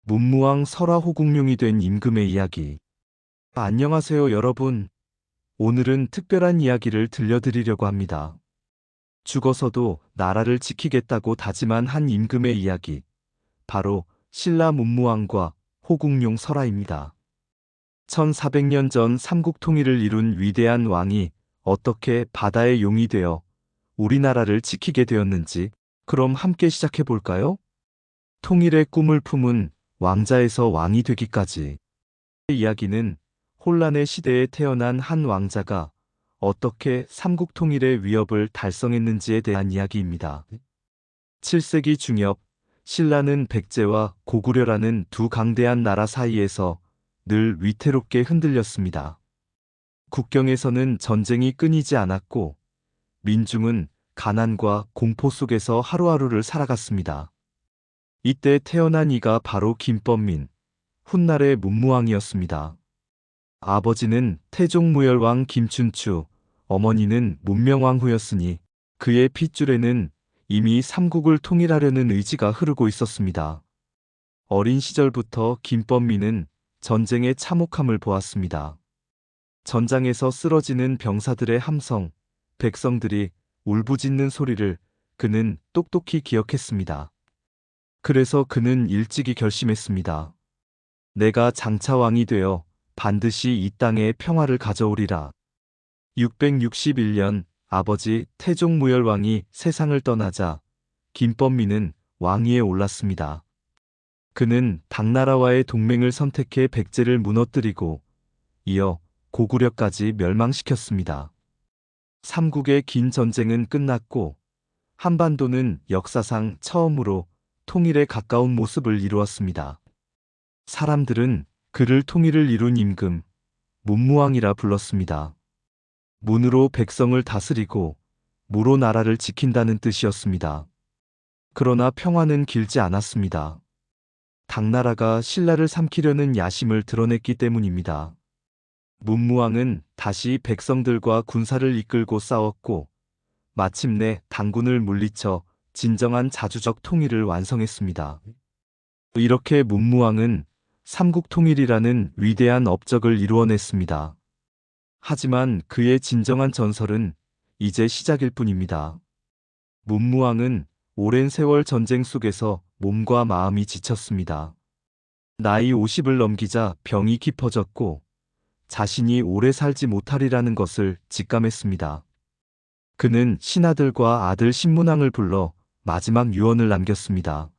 문무왕 설화호국룡이 된 임금의 이야기. 안녕하세요, 여러분. 오늘은 특별한 이야기를 들려드리려고 합니다. 죽어서도 나라를 지키겠다고 다짐한 한 임금의 이야기. 바로 신라 문무왕과 호국룡 설화입니다. 1400년 전 삼국 통일을 이룬 위대한 왕이 어떻게 바다의 용이 되어 우리나라를 지키게 되었는지, 그럼 함께 시작해 볼까요? 통일의 꿈을 품은 왕자에서 왕이 되기까지. 이 이야기는 혼란의 시대에 태어난 한 왕자가 어떻게 삼국 통일의 위협을 달성했는지에 대한 이야기입니다. 7세기 중엽, 신라는 백제와 고구려라는 두 강대한 나라 사이에서 늘 위태롭게 흔들렸습니다. 국경에서는 전쟁이 끊이지 않았고 민중은 가난과 공포 속에서 하루하루를 살아갔습니다. 이때 태어난 이가 바로 김범민, 훗날의 문무왕이었습니다. 아버지는 태종무열왕 김춘추, 어머니는 문명왕후였으니 그의 핏줄에는 이미 삼국을 통일하려는 의지가 흐르고 있었습니다. 어린 시절부터 김범민은 전쟁의 참혹함을 보았습니다. 전장에서 쓰러지는 병사들의 함성, 백성들이 울부짖는 소리를 그는 똑똑히 기억했습니다. 그래서 그는 일찍이 결심했습니다. 내가 장차 왕이 되어 반드시 이 땅에 평화를 가져오리라. 661년 아버지 태종무열왕이 세상을 떠나자 김범민은 왕위에 올랐습니다. 그는 당나라와의 동맹을 선택해 백제를 무너뜨리고 이어 고구려까지 멸망시켰습니다. 삼국의 긴 전쟁은 끝났고 한반도는 역사상 처음으로 통일에 가까운 모습을 이루었습니다. 사람들은 그를 통일을 이룬 임금, 문무왕이라 불렀습니다. 문으로 백성을 다스리고 무로 나라를 지킨다는 뜻이었습니다. 그러나 평화는 길지 않았습니다. 당나라가 신라를 삼키려는 야심을 드러냈기 때문입니다. 문무왕은 다시 백성들과 군사를 이끌고 싸웠고 마침내 단군을 물리쳐 진정한 자주적 통일을 완성했습니다. 이렇게 문무왕은 삼국 통일이라는 위대한 업적을 이루어냈습니다. 하지만 그의 진정한 전설은 이제 시작일 뿐입니다. 문무왕은 오랜 세월 전쟁 속에서 몸과 마음이 지쳤습니다. 나이 50을 넘기자 병이 깊어졌고 자신이 오래 살지 못하리라는 것을 직감했습니다. 그는 신하들과 아들 신문왕을 불러 마지막 유언을 남겼습니다.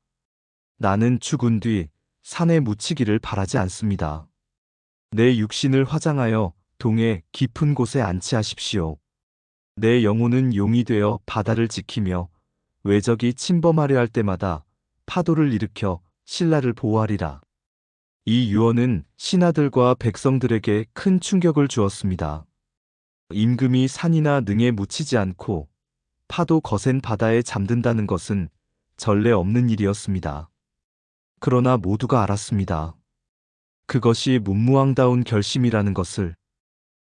나는 죽은 뒤 산에 묻히기를 바라지 않습니다. 내 육신을 화장하여 동해 깊은 곳에 안치하십시오. 내 영혼은 용이 되어 바다를 지키며 외적이 침범하려 할 때마다 파도를 일으켜 신라를 보호하리라. 이 유언은 신하들과 백성들에게 큰 충격을 주었습니다. 임금이 산이나 능에 묻히지 않고 파도 거센 바다에 잠든다는 것은 전례 없는 일이었습니다. 그러나 모두가 알았습니다. 그것이 문무왕다운 결심이라는 것을.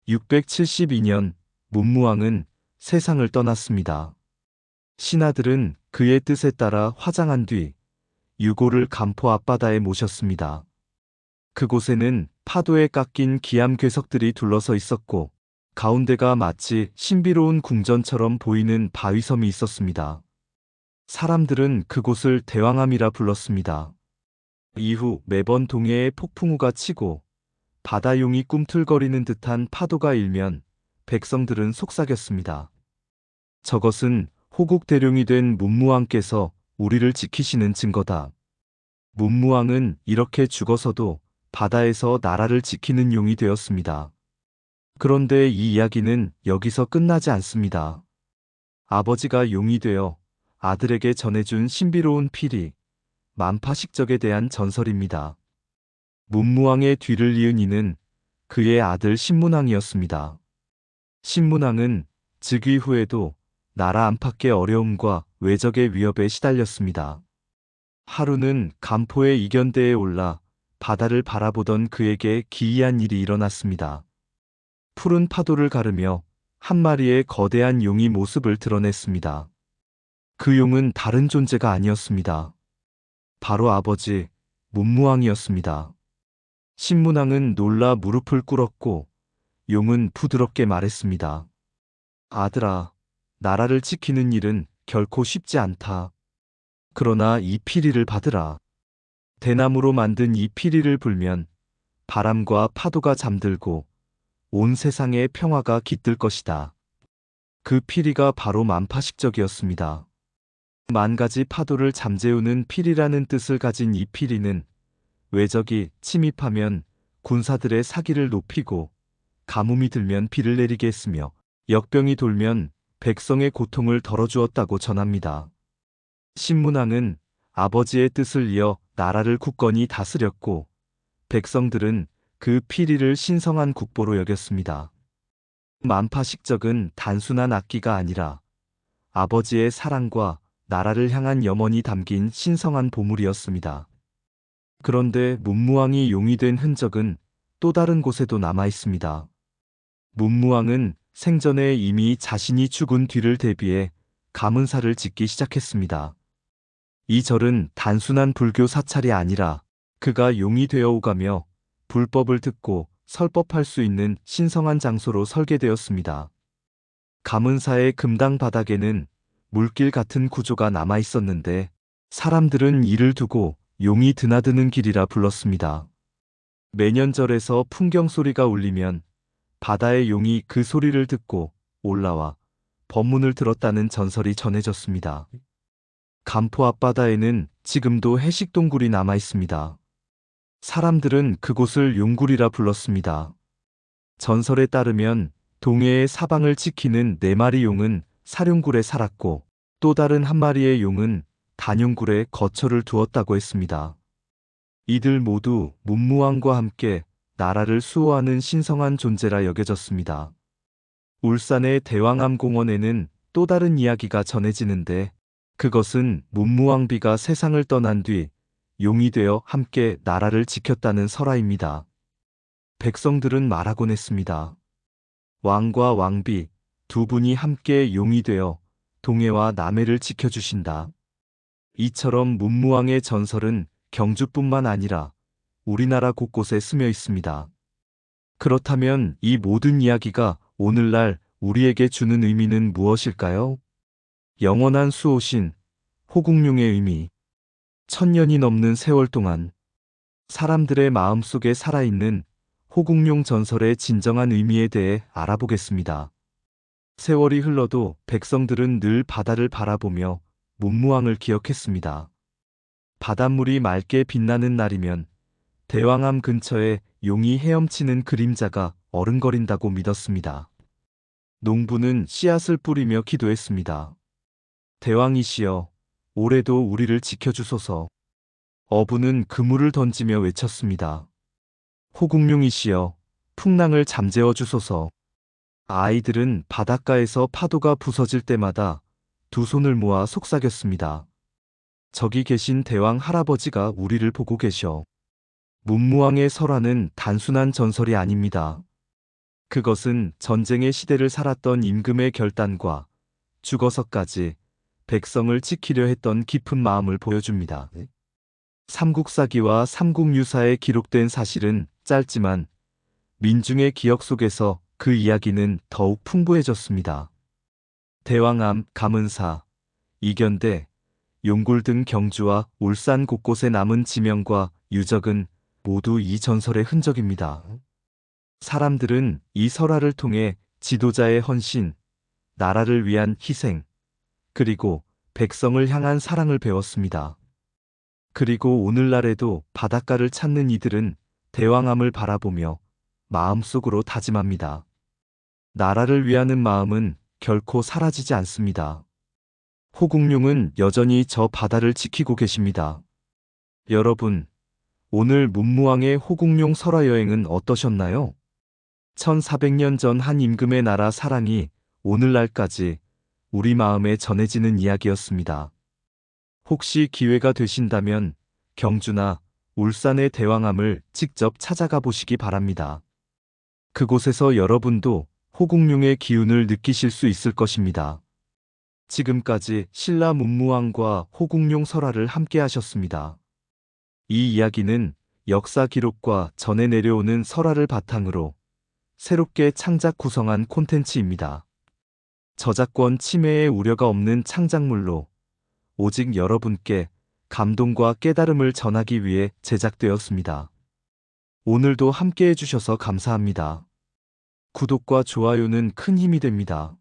672년 문무왕은 세상을 떠났습니다. 신하들은 그의 뜻에 따라 화장한 뒤 유고를 간포 앞바다에 모셨습니다. 그곳에는 파도에 깎인 기암괴석들이 둘러서 있었고 가운데가 마치 신비로운 궁전처럼 보이는 바위섬이 있었습니다. 사람들은 그곳을 대왕암이라 불렀습니다. 이후 매번 동해에 폭풍우가 치고 바다용이 꿈틀거리는 듯한 파도가 일면 백성들은 속삭였습니다. 저것은 호국 대령이 된 문무왕께서 우리를 지키시는 증거다. 문무왕은 이렇게 죽어서도 바다에서 나라를 지키는 용이 되었습니다. 그런데 이 이야기는 여기서 끝나지 않습니다. 아버지가 용이 되어 아들에게 전해준 신비로운 필히 만파식적에 대한 전설입니다. 문무왕의 뒤를 이은 이는 그의 아들 신문왕이었습니다. 신문왕은 즉위 후에도 나라 안팎의 어려움과 외적의 위협에 시달렸습니다. 하루는 간포의 이견대에 올라 바다를 바라보던 그에게 기이한 일이 일어났습니다. 푸른 파도를 가르며 한 마리의 거대한 용이 모습을 드러냈습니다. 그 용은 다른 존재가 아니었습니다. 바로 아버지 문무왕이었습니다. 신문왕은 놀라 무릎을 꿇었고 용은 부드럽게 말했습니다. 아들아, 나라를 지키는 일은 결코 쉽지 않다. 그러나 이 피리를 받으라. 대나무로 만든 이 피리를 불면 바람과 파도가 잠들고 온 세상에 평화가 깃들 것이다. 그 피리가 바로 만파식적이었습니다. 만 가지 파도를 잠재우는 피리라는 뜻을 가진 이 피리는 외적이 침입하면 군사들의 사기를 높이고 가뭄이 들면 비를 내리게 했으며 역병이 돌면 백성의 고통을 덜어주었다고 전합니다. 신문왕은 아버지의 뜻을 이어 나라를 굳건히 다스렸고 백성들은 그 피리를 신성한 국보로 여겼습니다. 만파식적은 단순한 악기가 아니라 아버지의 사랑과 나라를 향한 염원이 담긴 신성한 보물이었습니다. 그런데 문무왕이 용이 된 흔적은 또 다른 곳에도 남아 있습니다. 문무왕은 생전에 이미 자신이 죽은 뒤를 대비해 가문사를 짓기 시작했습니다. 이 절은 단순한 불교 사찰이 아니라 그가 용이 되어 오가며 불법을 듣고 설법할 수 있는 신성한 장소로 설계되었습니다. 가문사의 금당 바닥에는 물길 같은 구조가 남아 있었는데 사람들은 이를 두고 용이 드나드는 길이라 불렀습니다. 매년 절에서 풍경 소리가 울리면 바다의 용이 그 소리를 듣고 올라와 법문을 들었다는 전설이 전해졌습니다. 간포 앞바다에는 지금도 해식동굴이 남아 있습니다. 사람들은 그곳을 용굴이라 불렀습니다. 전설에 따르면 동해의 사방을 지키는 4마리 용은 사룡굴에 살았고 또 다른 한 마리의 용은 단용굴에 거처를 두었다고 했습니다. 이들 모두 문무왕과 함께 나라를 수호하는 신성한 존재라 여겨졌습니다. 울산의 대왕암공원에는 또 다른 이야기가 전해지는데 그것은 문무왕비가 세상을 떠난 뒤 용이 되어 함께 나라를 지켰다는 설화입니다. 백성들은 말하곤 했습니다. 왕과 왕비 두 분이 함께 용이 되어 동해와 남해를 지켜주신다. 이처럼 문무왕의 전설은 경주뿐만 아니라 우리나라 곳곳에 스며 있습니다. 그렇다면 이 모든 이야기가 오늘날 우리에게 주는 의미는 무엇일까요? 영원한 수호신, 호국룡의 의미. 1000년이 넘는 세월 동안 사람들의 마음속에 살아있는 호국룡 전설의 진정한 의미에 대해 알아보겠습니다. 세월이 흘러도 백성들은 늘 바다를 바라보며 문무왕을 기억했습니다. 바닷물이 맑게 빛나는 날이면 대왕암 근처에 용이 헤엄치는 그림자가 어른거린다고 믿었습니다. 농부는 씨앗을 뿌리며 기도했습니다. 대왕이시여, 올해도 우리를 지켜주소서. 어부는 그물을 던지며 외쳤습니다. 호국룡이시여, 풍랑을 잠재워 주소서. 아이들은 바닷가에서 파도가 부서질 때마다 두 손을 모아 속삭였습니다. 저기 계신 대왕 할아버지가 우리를 보고 계셔. 문무왕의 설화는 단순한 전설이 아닙니다. 그것은 전쟁의 시대를 살았던 임금의 결단과 죽어서까지 백성을 지키려 했던 깊은 마음을 보여줍니다. 삼국사기와 삼국유사에 기록된 사실은 짧지만 민중의 기억 속에서 그 이야기는 더욱 풍부해졌습니다. 대왕암, 가문사, 이견대, 용굴 등 경주와 울산 곳곳에 남은 지명과 유적은 모두 이 전설의 흔적입니다. 사람들은 이 설화를 통해 지도자의 헌신, 나라를 위한 희생, 그리고 백성을 향한 사랑을 배웠습니다. 그리고 오늘날에도 바닷가를 찾는 이들은 대왕암을 바라보며 마음속으로 다짐합니다. 나라를 위하는 마음은 결코 사라지지 않습니다. 호국룡은 여전히 저 바다를 지키고 계십니다. 여러분, 오늘 문무왕의 호국룡 설화 여행은 어떠셨나요? 1400년 전 한 임금의 나라 사랑이 오늘날까지 우리 마음에 전해지는 이야기였습니다. 혹시 기회가 되신다면 경주나 울산의 대왕암을 직접 찾아가 보시기 바랍니다. 그곳에서 여러분도 호국룡의 기운을 느끼실 수 있을 것입니다. 지금까지 신라 문무왕과 호국룡 설화를 함께 하셨습니다. 이 이야기는 역사 기록과 전해 내려오는 설화를 바탕으로 새롭게 창작 구성한 콘텐츠입니다. 저작권 침해의 우려가 없는 창작물로 오직 여러분께 감동과 깨달음을 전하기 위해 제작되었습니다. 오늘도 함께 해주셔서 감사합니다. 구독과 좋아요는 큰 힘이 됩니다.